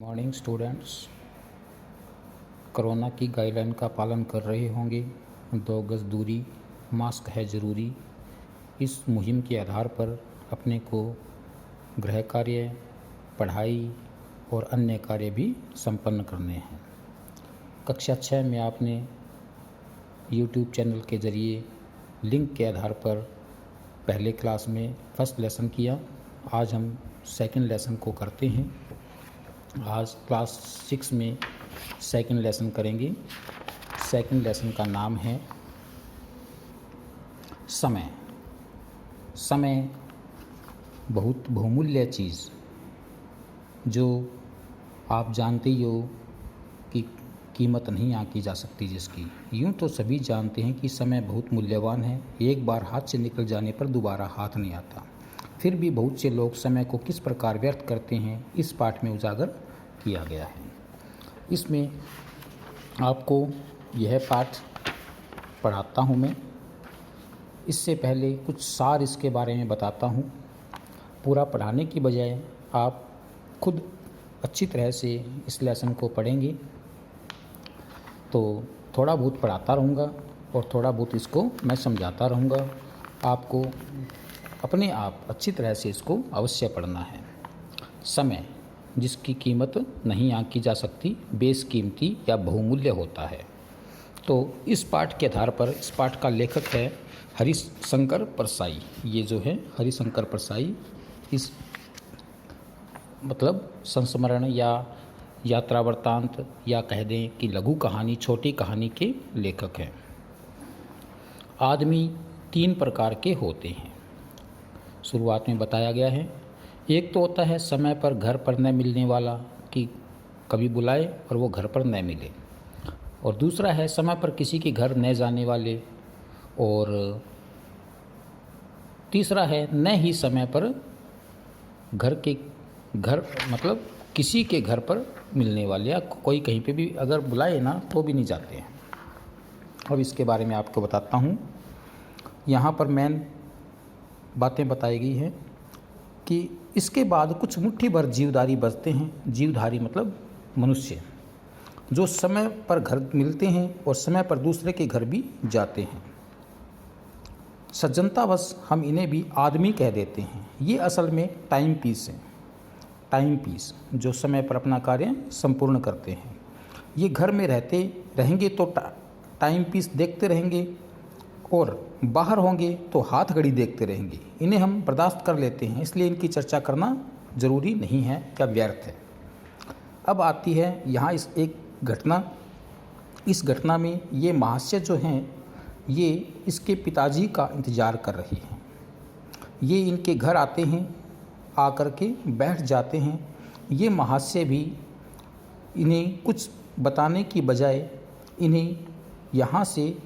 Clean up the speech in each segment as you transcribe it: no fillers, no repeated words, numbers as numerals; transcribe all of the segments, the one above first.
Morning students, corona की guideline का पालन कर रहे होंगे। 2 गज दूरी, मास्क है ज़रूरी। इस मुहिम के आधार पर अपने को गृह कार्य, पढ़ाई और अन्य कार्य भी संपन्न करने हैं। कक्षा 6 में आपने यूट्यूब चैनल के ज़रिए लिंक के आधार पर पहले क्लास में फर्स्ट लेसन किया। आज हम सेकंड लेसन को करते हैं। आज क्लास 6 में सेकंड लेसन करेंगे। सेकंड लेसन का नाम है समय। समय बहुत बहुमूल्य चीज़, जो आप जानते ही हो कि कीमत नहीं आंकी जा सकती जिसकी। यूँ तो सभी जानते हैं कि समय बहुत मूल्यवान है, एक बार हाथ से निकल जाने पर दोबारा हाथ नहीं आता। फिर भी बहुत से लोग समय को किस प्रकार व्यर्थ करते हैं, इस पाठ में उजागर किया गया है। इसमें आपको यह पाठ पढ़ाता हूँ मैं। इससे पहले कुछ सार इसके बारे में बताता हूँ। पूरा पढ़ाने की बजाय आप खुद अच्छी तरह से इस लेसन को पढ़ेंगे तो थोड़ा बहुत पढ़ाता रहूँगा और थोड़ा बहुत इसको मैं समझाता रहूँगा। आपको अपने आप अच्छी तरह से इसको अवश्य पढ़ना है। समय जिसकी कीमत नहीं आंकी जा सकती, बेशकीमती या बहुमूल्य होता है। तो इस पाठ के आधार पर, इस पाठ का लेखक है हरिशंकर परसाई। ये जो है हरिशंकर परसाई, इस मतलब संस्मरण या यात्रा वृत्तांत या कह दें कि लघु कहानी, छोटी कहानी के लेखक हैं। आदमी 3 प्रकार के होते हैं, शुरुआत में बताया गया है। एक तो होता है समय पर घर पर न मिलने वाला, कि कभी बुलाए और वो घर पर न मिले। और दूसरा है समय पर किसी के घर न जाने वाले। और तीसरा है न ही समय पर घर मतलब किसी के घर पर मिलने वाले, या कोई कहीं पे भी अगर बुलाए ना तो भी नहीं जाते हैं। अब इसके बारे में आपको बताता हूँ। यहाँ पर मेन बातें बताई गई हैं कि इसके बाद कुछ मुट्ठी भर जीवधारी बचते हैं। जीवधारी मतलब मनुष्य, जो समय पर घर मिलते हैं और समय पर दूसरे के घर भी जाते हैं। सज्जनतावश हम इन्हें भी आदमी कह देते हैं। ये असल में टाइम पीस हैं। टाइम पीस जो समय पर अपना कार्य संपूर्ण करते हैं। ये घर में रहेंगे तो टाइम पीस देखते रहेंगे, और बाहर होंगे तो हाथ घड़ी देखते रहेंगे। इन्हें हम बर्दाश्त कर लेते हैं, इसलिए इनकी चर्चा करना ज़रूरी नहीं है, क्या व्यर्थ है। अब आती है यहाँ इस एक घटना। इस घटना में ये महाशय जो हैं, ये इसके पिताजी का इंतज़ार कर रहे हैं। ये इनके घर आते हैं, आकर के बैठ जाते हैं। ये महाशय भी इन्हें कुछ बताने की बजाय इन्हें यहाँ से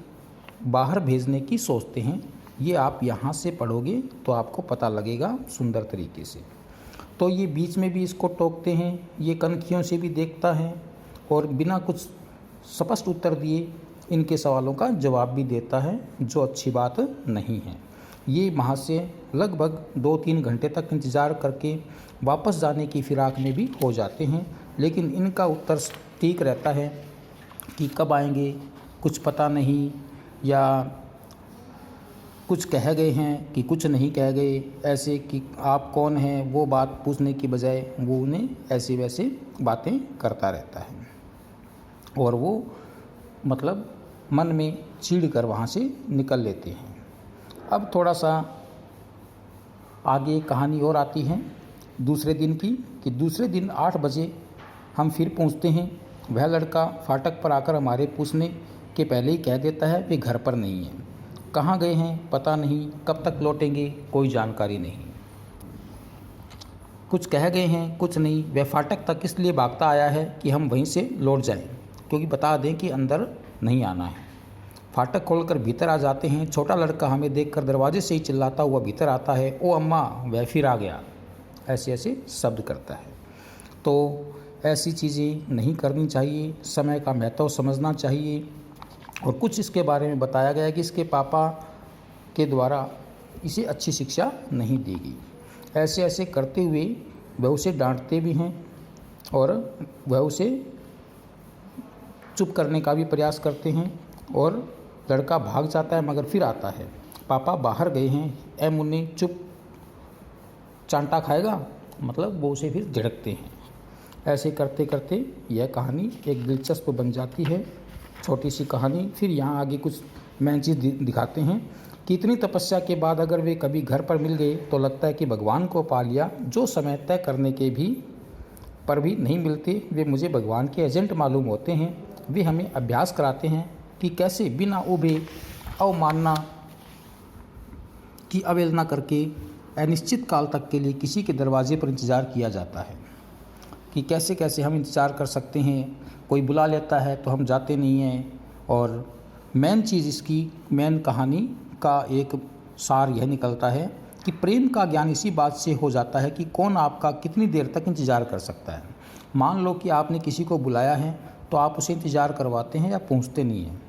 बाहर भेजने की सोचते हैं। ये आप यहाँ से पढ़ोगे तो आपको पता लगेगा सुंदर तरीके से। तो ये बीच में भी इसको टोकते हैं, ये कनखियों से भी देखता है और बिना कुछ स्पष्ट उत्तर दिए इनके सवालों का जवाब भी देता है, जो अच्छी बात नहीं है। ये महाशय लगभग 2-3 घंटे तक इंतज़ार करके वापस जाने की फिराक में भी हो जाते हैं, लेकिन इनका उत्तर ठीक रहता है कि कब आएंगे कुछ पता नहीं, या कुछ कह गए हैं कि कुछ नहीं कह गए। ऐसे कि आप कौन हैं वो बात पूछने की बजाय वो उन्हें ऐसे वैसे बातें करता रहता है, और वो मतलब मन में चिढ़ कर वहाँ से निकल लेते हैं। अब थोड़ा सा आगे कहानी और आती है दूसरे दिन की, कि दूसरे दिन 8 बजे हम फिर पहुँचते हैं। वह लड़का फाटक पर आकर हमारे पूछने के पहले ही कह देता है वे घर पर नहीं हैं। कहाँ गए हैं पता नहीं, कब तक लौटेंगे कोई जानकारी नहीं। कुछ कह गए हैं कुछ नहीं। वह फाटक तक इसलिए भागता आया है कि हम वहीं से लौट जाएं, क्योंकि बता दें कि अंदर नहीं आना है। फाटक खोलकर भीतर आ जाते हैं। छोटा लड़का हमें देखकर दरवाजे से ही चिल्लाता हुआ भीतर आता है, ओ अम्मा वह फिर आ गया, ऐसे ऐसे शब्द करता है। तो ऐसी चीज़ें नहीं करनी चाहिए, समय का महत्व समझना चाहिए। और कुछ इसके बारे में बताया गया है कि इसके पापा के द्वारा इसे अच्छी शिक्षा नहीं दी गई। ऐसे ऐसे करते हुए वह उसे डांटते भी हैं और वह उसे चुप करने का भी प्रयास करते हैं और लड़का भाग जाता है मगर फिर आता है। पापा बाहर गए हैं, ए मुन्नी चुप, चांटा खाएगा, मतलब वो उसे फिर झिड़कते हैं। ऐसे करते करते यह कहानी एक दिलचस्प बन जाती है, छोटी सी कहानी। फिर यहाँ आगे कुछ मेन चीज़ दिखाते हैं कि इतनी तपस्या के बाद अगर वे कभी घर पर मिल गए तो लगता है कि भगवान को पा लिया। जो समय तय करने के पर भी नहीं मिलते, वे मुझे भगवान के एजेंट मालूम होते हैं। वे हमें अभ्यास कराते हैं कि कैसे बिना उबे अवमानना की अवहेलना करके अनिश्चित काल तक के लिए किसी के दरवाजे पर इंतज़ार किया जाता है, कि कैसे कैसे हम इंतज़ार कर सकते हैं। कोई बुला लेता है तो हम जाते नहीं हैं। और मेन चीज़ इसकी, मेन कहानी का एक सार यह निकलता है कि प्रेम का ज्ञान इसी बात से हो जाता है कि कौन आपका कितनी देर तक इंतज़ार कर सकता है। मान लो कि आपने किसी को बुलाया है तो आप उसे इंतज़ार करवाते हैं या पहुंचते नहीं हैं।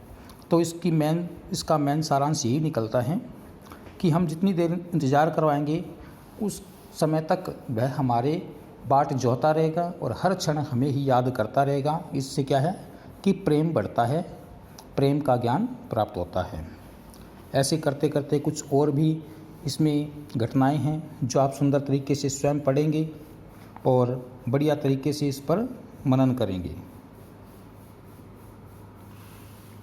तो इसका मेन सारांश यही निकलता है कि हम जितनी देर इंतज़ार करवाएंगे उस समय तक वह हमारे बाट जोहता रहेगा और हर क्षण हमें ही याद करता रहेगा। इससे क्या है कि प्रेम बढ़ता है, प्रेम का ज्ञान प्राप्त होता है। ऐसे करते करते कुछ और भी इसमें घटनाएं हैं जो आप सुंदर तरीके से स्वयं पढ़ेंगे और बढ़िया तरीके से इस पर मनन करेंगे।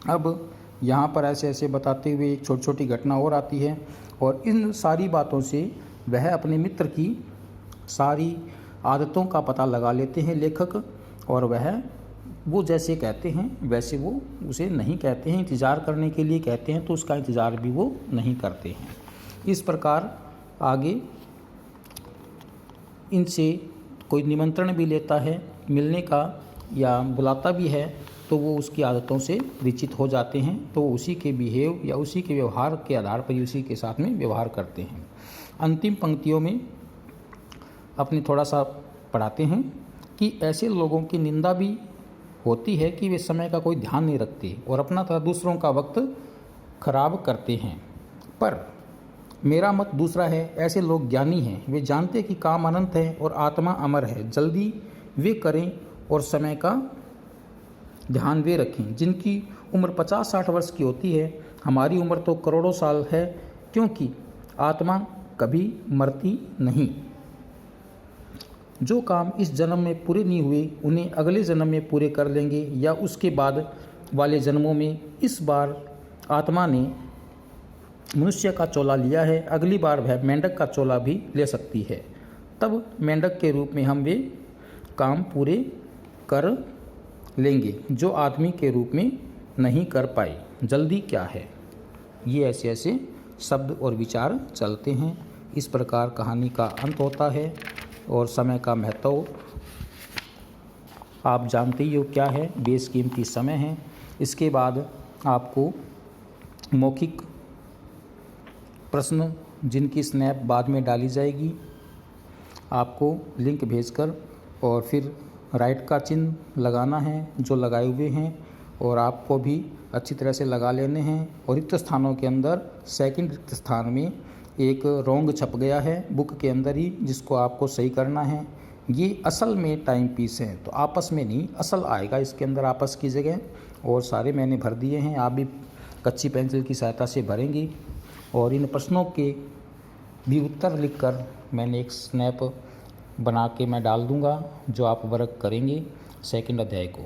अब यहाँ पर ऐसे ऐसे बताते हुए एक छोटी छोटी घटना और आती है और इन सारी बातों से वह अपने मित्र की सारी आदतों का पता लगा लेते हैं लेखक, और वो जैसे कहते हैं वैसे वो उसे नहीं कहते हैं। इंतज़ार करने के लिए कहते हैं तो उसका इंतज़ार भी वो नहीं करते हैं। इस प्रकार आगे इनसे कोई निमंत्रण भी लेता है मिलने का या बुलाता भी है तो वो उसकी आदतों से परिचित हो जाते हैं, तो उसी के बिहेव या उसी के व्यवहार के आधार पर ही उसी के साथ में व्यवहार करते हैं। अंतिम पंक्तियों में अपने थोड़ा सा पढ़ाते हैं कि ऐसे लोगों की निंदा भी होती है कि वे समय का कोई ध्यान नहीं रखते और अपना तथा दूसरों का वक्त खराब करते हैं। पर मेरा मत दूसरा है। ऐसे लोग ज्ञानी हैं, वे जानते हैं कि काम अनंत है और आत्मा अमर है। जल्दी वे करें और समय का ध्यान वे रखें जिनकी उम्र 50-60 वर्ष की होती है। हमारी उम्र तो करोड़ों साल है, क्योंकि आत्मा कभी मरती नहीं। जो काम इस जन्म में पूरे नहीं हुए उन्हें अगले जन्म में पूरे कर लेंगे या उसके बाद वाले जन्मों में। इस बार आत्मा ने मनुष्य का चोला लिया है, अगली बार वह मेंढक का चोला भी ले सकती है। तब मेंढक के रूप में हम वे काम पूरे कर लेंगे जो आदमी के रूप में नहीं कर पाए। जल्दी क्या है। ये ऐसे ऐसे शब्द और विचार चलते हैं। इस प्रकार कहानी का अंत होता है और समय का महत्व आप जानते ही हो क्या है, बेशकीमती समय है। इसके बाद आपको मौखिक प्रश्न जिनकी स्नैप बाद में डाली जाएगी, आपको लिंक भेजकर और फिर राइट का चिन्ह लगाना है जो लगाए हुए हैं, और आपको भी अच्छी तरह से लगा लेने हैं। और रिक्त स्थानों के अंदर सेकंड रिक्त स्थान में एक रोंग छप गया है बुक के अंदर ही, जिसको आपको सही करना है। ये असल में टाइम पीस है, तो आपस में नहीं, असल आएगा इसके अंदर आपस की जगह। और सारे मैंने भर दिए हैं, आप भी कच्ची पेंसिल की सहायता से भरेंगी। और इन प्रश्नों के भी उत्तर लिखकर मैंने एक स्नैप बना के मैं डाल दूंगा जो आप वर्क करेंगे सेकंड अध्याय को।